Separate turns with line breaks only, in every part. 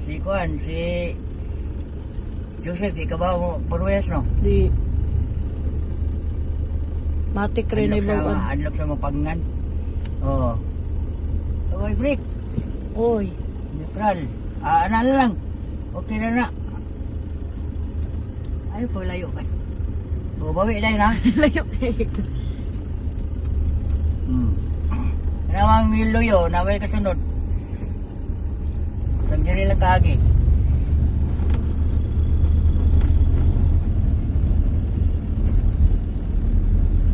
Si Juan, si Joseph, di ka ba mo Purwes, no?
Di. Matik rin na ibang.
Unlock sa mapangan. Oo. Okay, break.
Oy.
Neutral. Ano lang. Okay na na. Ay, paglayo ka. Bawi dahil na.
Layo kayo.
Namang niluyo, naway kasunod. Samdiri lang kaagi.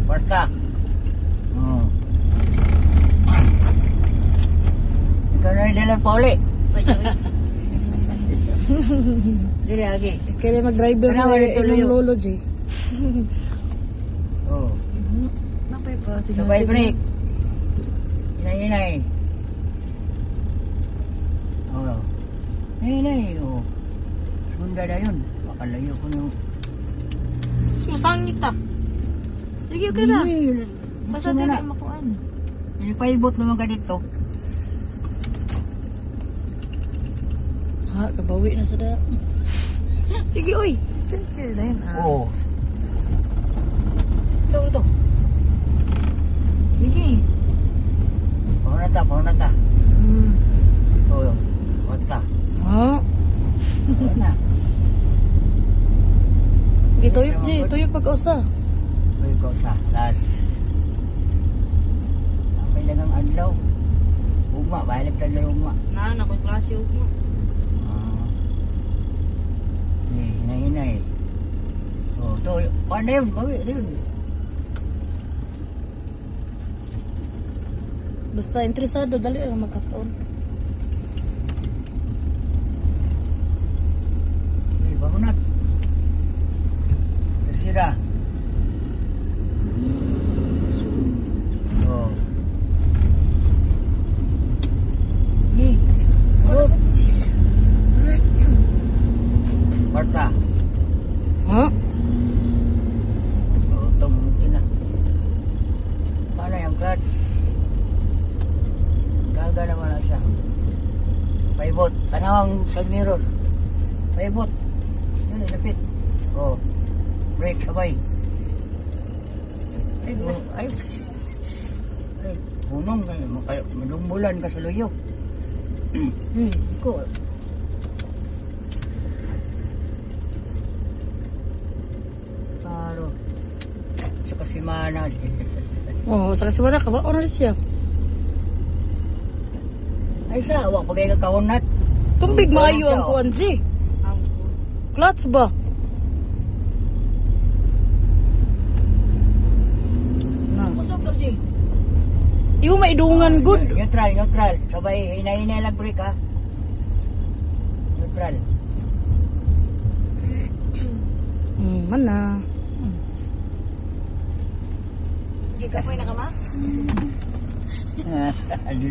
Kwarta. Ikaw na yung dalang pauli. Dili agi.
Kaya mag-driver
Ano,
na
ito
yung
layo.
lolo, J.
Oh.
Napay pa.
Sabay break. Inay-inay. Oh. Inay-inay. Oh. Sunda na yun. Makalayo ko yung...
Sumasangit ah. Sige, okay na. Basta
na.
tayo makuhaan.
Paibot naman ka dito.
Ha, kabawi na sa da. Sige, oy. Chill na yun.
Oo.
Saan ito? Sige.
Pauna ta. Oo. Kwarta.
Ha?
Pauna.
Tuyok, J. Tuyok pag-usa.
Uy, ko sa last. Napay dagang adlaw. Ugma, balik tayo na ugma.
Ako'y klase ugma.
Hinay-hinay. Oh, to, paano yun? Bawi, yun.
Basta interesado, dali lang magkataon.
Uy, bangunat. Tersira. Oh. Ni. Oh. Marta.
Ha?
Oh, tumutin na. Paano yung clutch? Gaga naman na siya. Paibot. Tanawang side mirror. Paibot. Yun, ilapit. Oh. Brake sabay. Ay, oh, ay. Ay, punong kayo. Malumbulan ka sa luyo. Iko. Paro. Sa kasimana.
Oo, sa kasi wala ka ba? Ano siya?
Ay, sa awak pagay kakahunat.
Tumbig maayo ang kuwan, J. Clutch ba? Kusog ka, J. Iyo maidungan good.
Neutral. Sabay, hinay-hinay lang break, ha? Neutral.
Mana?
Hindi ka po nakama?
Ano